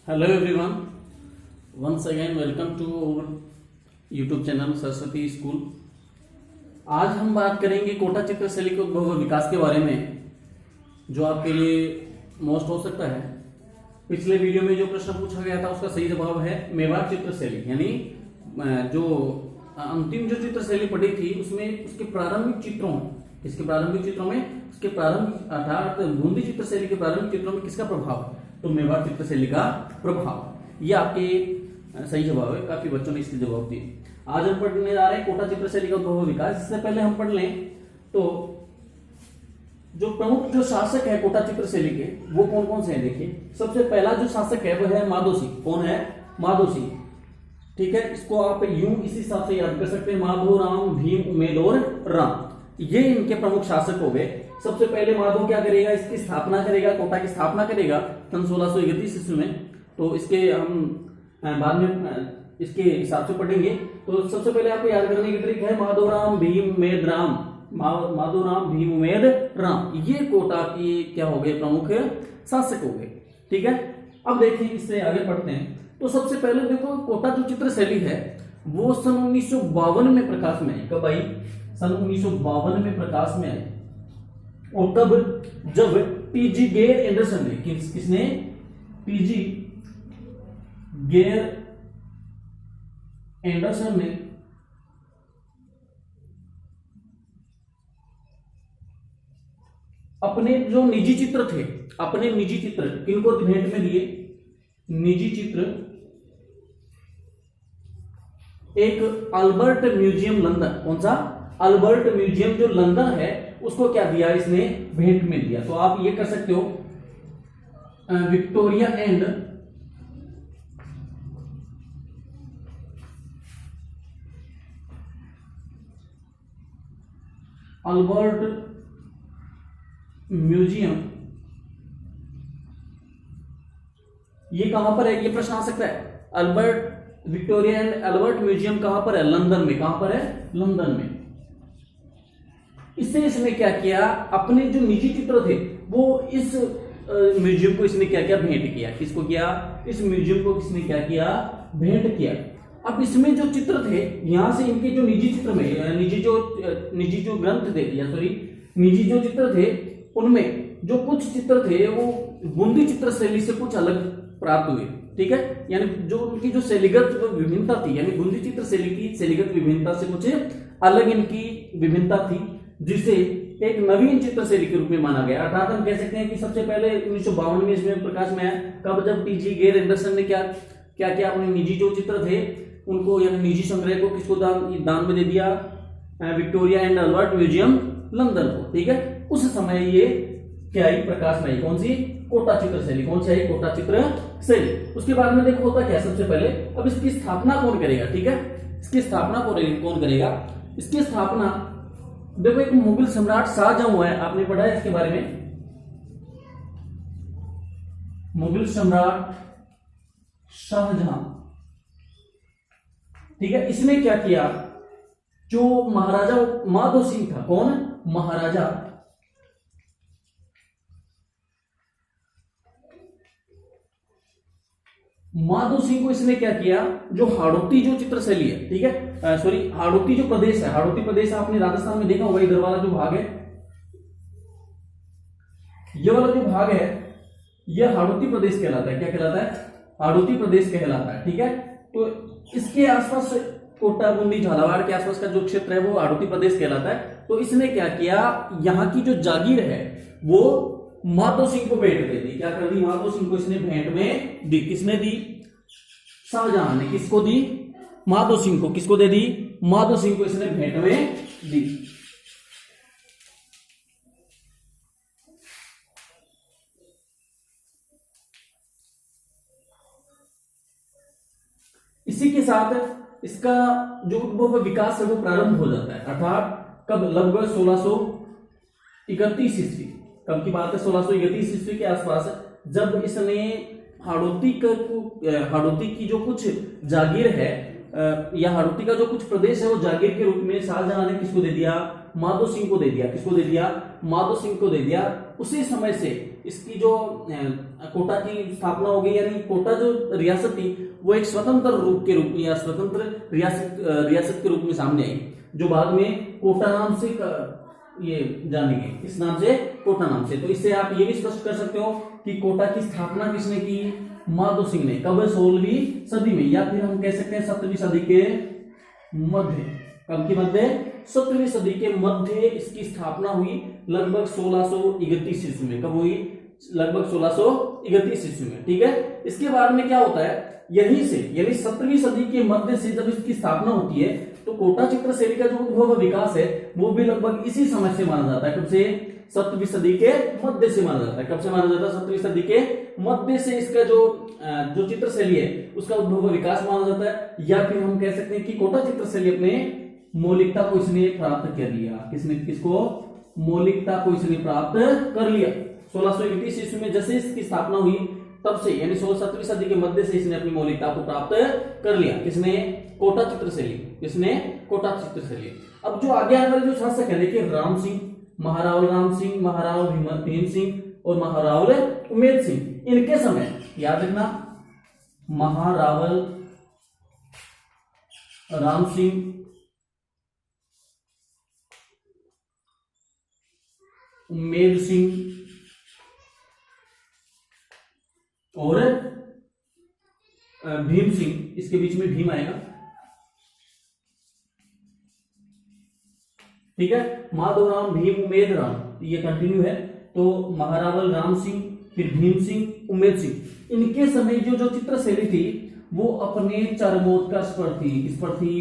Hello everyone, once again welcome to our YouTube channel Saraswati school. आज हम बात करेंगे कोटा चित्र शैली के उद्भव व विकास के बारे में, जो आपके लिए मोस्ट हो सकता है। पिछले वीडियो में जो प्रश्न पूछा गया था उसका सही जवाब है मेवाड़ चित्र शैली, यानी जो अंतिम जो चित्र शैली पढ़ी थी उसमें उसके प्रारंभिक चित्रों में उसके प्रारंभिक अर्थात बूंदी चित्र शैली के प्रारंभिक चित्रों में किसका प्रभाव है, तो मेवाड़ चित्र शैली का प्रभाव। ये आपके सही जवाब है, काफी बच्चों ने इसके जवाब दिए। आज हम पढ़ने जा रहे हैं कोटा चित्र शैली का उद्भव विकास। इससे पहले हम पढ़ लें तो जो प्रमुख जो शासक है कोटा चित्र शैली के वो कौन कौन से हैं। देखिए, सबसे पहला जो शासक है वो है माधो सिंह। कौन है? माधो सिंह। ठीक है, इसको आप यूं इसी हिसाब से याद कर सकते हैं, माधो, राम, भीम, उमेद और राम, ये इनके प्रमुख शासक हो गए। सबसे पहले माधव क्या करेगा, इसकी स्थापना करेगा, कोटा की स्थापना करेगा सन 1631 ईस्वी में। तो इसके हम बाद में इसके हिसाब से पढ़ेंगे। तो सबसे पहले आपको याद करने की ट्रिक है माधव, राम, भीम, उमेद, राम। माधव, राम, भीम, उमेद, राम, ये कोटा की क्या हो गए, प्रमुख शासक हो गए। ठीक है, अब देखिए इससे आगे पढ़ते हैं। तो सबसे पहले देखो, कोटा जो चित्र शैली है वो सन 1952 में प्रकाश में आई। कब आई? सन 1952 में प्रकाश में आई। और तब जब टीजी गेर एंडरसन ने, किसने? टीजी गेर एंडरसन ने अपने जो निजी चित्र थे, अपने निजी चित्र किनको भेंट में दिए? निजी चित्र एक अल्बर्ट म्यूजियम लंदन, कौन सा? अल्बर्ट म्यूजियम जो लंदन है उसको क्या दिया? इसने भेंट में दिया। तो आप ये कर सकते हो, विक्टोरिया एंड अल्बर्ट म्यूजियम, ये कहां पर है? ये प्रश्न आ सकता है। विक्टोरिया एंड अल्बर्ट म्यूजियम कहां पर है? लंदन में। कहां पर है? लंदन में। इससे इसने क्या किया, अपने जो निजी चित्र थे वो इस म्यूजियम को इसने क्या किया? भेंट किया। किसको किया? इस म्यूजियम को किसने क्या किया? भेंट किया। अब इसमें जो चित्र थे, यहां से इनके जो निजी चित्र में निजी जो ग्रंथ थे, या सॉरी निजी जो चित्र थे, उनमें जो कुछ चित्र थे वो बूंदी चित्र शैली से कुछ अलग प्राप्त हुए। ठीक है, यानी जो उनकी जो शैलीगत विभिन्नता थी, यानी बूंदी चित्र शैली की शैलीगत विभिन्नता से कुछ अलग इनकी विभिन्नता थी, जिसे एक नवीन चित्र शैली के रूप में माना गया। अर्थात हम कह सकते हैं कि सबसे पहले 1952 में इसमें प्रकाश में आया। कब? जब टीजी गेर एंडरसन ने क्या किया, अपने निजी जो चित्र थे उनको, यानी निजी संग्रह को किसको दान में दे दिया? Victoria and Albert museum London को। ठीक है, उस समय ये क्या आई? प्रकाश में आई। कौन सी? कोटा चित्र शैली। कौन सी आई? कोटा चित्र शैली। उसके बाद में देखो होता क्या, सबसे पहले अब इसकी स्थापना कौन करेगा? ठीक है, इसकी स्थापना कौन करेगा? इसकी स्थापना देखो एक मुगल सम्राट शाहजहां हुआ है, आपने पढ़ा है इसके बारे में। मुगल सम्राट शाहजहां, ठीक है, इसने क्या किया, जो महाराजा माधो सिंह था, कौन? महाराजा माधो सिंह को इसने क्या किया, जो हाड़ौती जो चित्र शैली है, ठीक है, सॉरी हाड़ौती जो प्रदेश है, हाड़ौती प्रदेश आपने राजस्थान में देखा होगा, इधर वाला जो भाग है, ये वाला जो भाग है, यह हाड़ौती प्रदेश कहलाता है। क्या कहलाता है? हाड़ौती प्रदेश कहलाता है। ठीक है, तो इसके आसपास कोटा, बूंदी, झालावाड़ के आसपास का जो क्षेत्र है वो हाड़ौती प्रदेश कहलाता है। तो इसने क्या किया, यहाँ की जो जागीर है वो माधो सिंह को भेंट दे दी। क्या कर दी? माधो सिंह को इसने भेंट में दी। किसने दी? शाहजहां ने। किसको दी? माधो सिंह को। किसको दे दी? माधो सिंह को इसने भेंट में दी। इसी के साथ इसका जो उद्भव विकास है वो प्रारंभ हो जाता है। अर्थात कब? लगभग 1631 ईस्वी। कब की बात है? 1631 ईस्वी के आसपास, जब इसने हाड़ौती की जो कुछ जागीर है, या हाड़ौती का जो कुछ प्रदेश है वो जागीर के रूप में शाहजहां ने किसको दे दिया? माधो सिंह को दे दिया। किसको दे दिया? माधो सिंह को दे दिया। उसी समय से इसकी जो कोटा की स्थापना हो गई, यानी कोटा जो रियासत थी वो एक स्वतंत्र रूप के रूप में या स्वतंत्र रियासत के रूप में सामने आई, जो बाद में कोटा नाम से ये जाने गए, इस नाम से कोटा नाम से। तो इससे आप ये भी स्पष्ट कर सकते हो कि कोटा की स्थापना किसने की, माधो सिंह ने। कब, 16वीं सदी में, या फिर हम कह सकते हैं 17वीं सदी के मध्य। कब की मध्य? 17वीं सदी के मध्य इसकी स्थापना हुई, लगभग 1631 ईस्वी में। कब हुई? लगभग 1631 ईस्वी में। ठीक है। इसके बाद में क्या होता है, यहीं से यानी 17वीं सदी के मध्य से जब इसकी स्थापना होती है तो कोटा चित्र शैली का जो उद्भव विकास है वो भी लगभग इसी समय से माना जाता है। कब से? 17वीं सदी के मध्य से माना जाता है। कब से माना जाता है? 17वीं सदी के मध्य से इसका जो चित्र शैली है उसका उद्भव विकास माना जाता है। या फिर हम कह सकते हैं कि कोटा चित्र शैली अपने मौलिकता को इसने प्राप्त कर लिया। किसको? मौलिकता को इसने प्राप्त कर लिया। 1631 ईस्वी में जैसे इसकी स्थापना हुई तब से, यानी 17वीं सदी के मध्य से इसने अपनी मौलिकता को प्राप्त कर लिया। किसने? कोटा चित्र शैली। किसने? कोटा चित्र शैली। अब जो आगे आने वाले जो शासक है, देखिए, राम सिंह, महारावल राम सिंह, महारावल भीम सिंह और महारावल उमेद सिंह, इनके समय याद रखना, महारावल राम सिंह, उमेद सिंह और भीम सिंह, इसके बीच में भीम आएगा। ठीक है। माधव राम, भीम, उमेद राम, ये कंटिन्यू है। तो महारावल राम सिंह, फिर भीम सिंह, उमेद सिंह, इनके समय जो चित्र शैली थी वो अपने चरमोत्कर्ष पर थी। किस पर थी?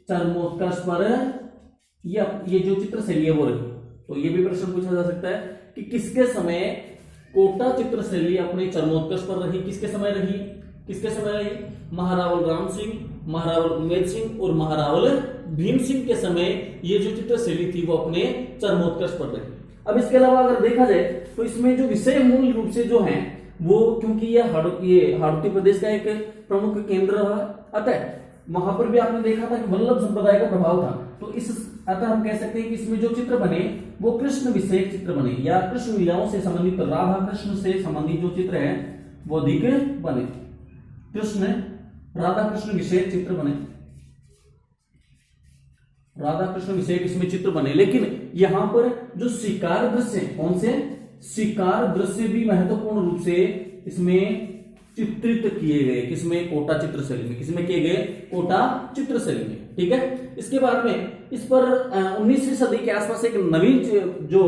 चरमोत्कर्ष पर ये जो चित्र शैली है वो रही। तो ये भी प्रश्न पूछा जा सकता है कि किसके समय कोटा चित्र शैली अपने चरमोत्कर्ष पर रही? किसके समय रही? महारावल राम सिंह, महारावल उमेद सिंह और महारावल भीम सिंह के समय ये जो चित्र शैली थी वो अपने चरमोत्कर्ष पर रही। अब इसके अलावा अगर देखा जाए तो इसमें जो विषय मूल रूप से जो हैं वो, क्योंकि ये हाड़ौती प्रदेश का एक प्रमुख केंद्र रहा, अतः वहां पर भी आपने देखा था कि वल्लभ संप्रदाय का प्रभाव था। तो अतः हम कह सकते हैं कि इसमें जो चित्र बने वो कृष्ण विषयक चित्र बने, या कृष्ण लीलाओं से संबंधित, राधा कृष्ण से संबंधित जो चित्र है वो अधिक बने। राधा कृष्ण विषयक चित्र बने, राधा कृष्ण विषयक इसमें चित्र बने। लेकिन यहां पर जो शिकार दृश्य, कौन से? शिकार दृश्य भी महत्वपूर्ण रूप से इसमें चित्रित किए गए। किसमें? कोटा चित्र शैली में। किसमें किए गए? कोटा चित्र शैली में। ठीक है। इसके बाद में इस पर 19वीं सदी के आसपास एक नवीन जो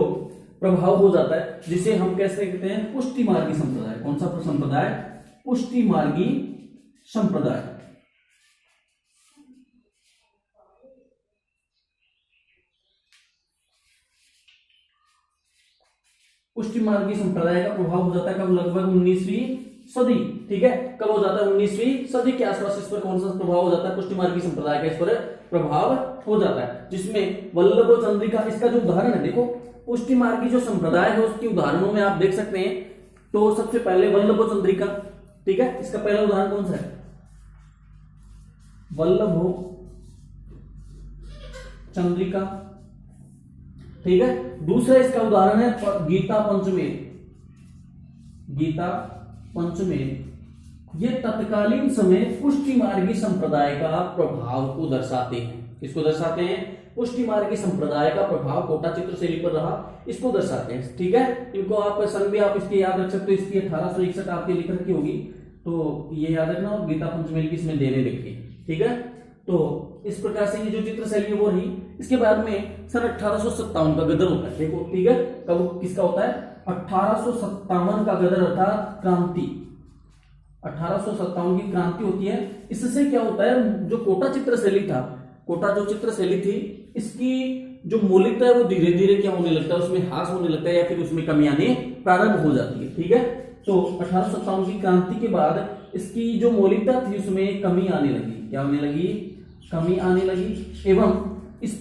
प्रभाव हो जाता है जिसे हम कैसे कहते हैं? पुष्टि मार्गी संप्रदाय। कौन सा संप्रदाय? पुष्टि मार्गी संप्रदाय। पुष्टि मार्गी संप्रदाय का प्रभाव हो जाता है कब? लगभग 19वीं सदी। ठीक है। कब हो जाता है? 19वीं सदी के आसपास इस पर कौन सा प्रभाव हो जाता है? पुष्टि मार्गी संप्रदाय का इस पर प्रभाव हो जाता है, जिसमें वल्लभ चंद्रिका, इसका जो उदाहरण है, देखो, पुष्टि मार्गी जो संप्रदाय है उसकी उदाहरणों में आप देख सकते हैं। तो सबसे पहले वल्लभ चंद्रिका। ठीक है। इसका पहला उदाहरण कौन सा है? वल्लभ चंद्रिका। ठीक है। दूसरा इसका उदाहरण है गीता पंचमेध। गीता पंचमेध ये तत्कालीन समय पुष्टि मार्गी संप्रदाय का प्रभाव को दर्शाते हैं। किसको दर्शाते हैं? पुष्टि मार्गी संप्रदाय का प्रभाव कोटा चित्र शैली पर रहा, इसको दर्शाते हैं। ठीक है। इनको आप सन भी आप इसके याद रख सकते हो। इसकी 1861 आपके लिख रखी होगी, तो ये याद रखना। और गीता पंचमेध की इसमें देने लिखी। ठीक है। तो इस प्रकार से ये जो चित्र शैली है वो रही। इसके बाद में सन 1857 का गदर होता है। देखो, ठीक है। कब किसका होता है? 1857 का गदर अर्थात क्रांति। 1857 की क्रांति होती है। इससे क्या होता है? जो कोटा चित्र शैली था, कोटा जो चित्र शैली थी, इसकी जो मौलिकता है वो धीरे धीरे क्या होने लगता है? उसमें ह्रास होने लगता है या फिर उसमें कमी आने प्रारंभ हो जाती है। ठीक है। तो 1857 की क्रांति के बाद इसकी जो मौलिकता थी उसमें कमी आने लगी। क्या होने लगी? कमी आने लगी। एवं इस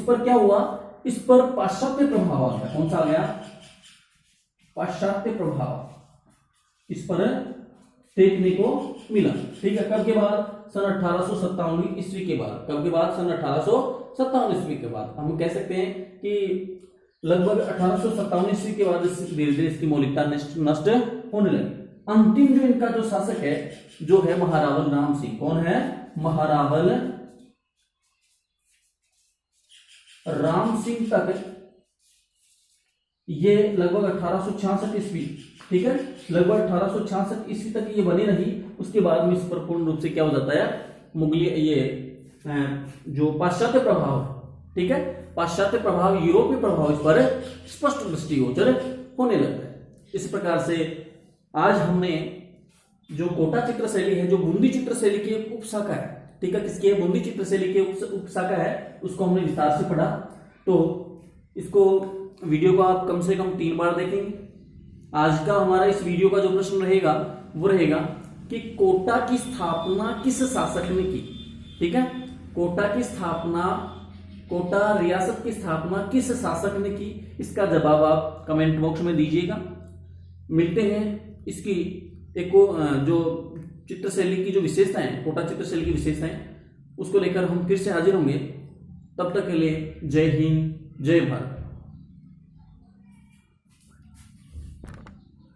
पर क्या हुआ? इस पर पाश्चात्य प्रभाव आ गया। कौन सा आ गया? पाश्चात्य प्रभाव इस पर देखने को मिला। ठीक है। कब के बाद? सन 1857 ईस्वी के बाद। कब के बाद? सन 1857 ईस्वी के बाद। हम कह सकते हैं कि लगभग 1857 ईस्वी के बाद धीरे धीरे इसकी मौलिकता नष्ट होने लगी। अंतिम जो इनका जो शासक है जो है महारावल राम सिंह। कौन है? महारावल राम सिंह तक ये लगभग 1866 ईस्वी, ठीक है, लगभग 1866 ईस्वी तक ये बनी रही। उसके बाद में इस पर पूर्ण रूप से क्या हो जाता है, मुगली ये जो पाश्चात्य प्रभाव, ठीक है, पाश्चात्य प्रभाव, यूरोपीय प्रभाव इस पर स्पष्ट दृष्टिगोचर होने लगता है। इस प्रकार से आज हमने जो कोटा चित्र शैली है, जो बूंदी चित्र शैली की एक उपशाखा है, ठीक है, किसकी है? बूंदी चित्र शैली की उपशाखा है, उसको हमने विस्तार से पढ़ा। तो इसको वीडियो को आप कम से कम 3 बार देखेंगे। आज का हमारा इस वीडियो का जो प्रश्न रहेगा वो रहेगा कि कोटा की स्थापना किस शासक ने की, ठीक है, कोटा की स्थापना, कोटा रियासत की स्थापना किस शासक ने की, इसका जवाब आप कमेंट बॉक्स में दीजिएगा। मिलते हैं इसकी एक जो चित्रशैली की जो विशेषताएं, कोटा चित्रशैली की विशेषताएं, उसको लेकर हम फिर से हाजिर होंगे। तब तक के लिए जय हिंद, जय भारत।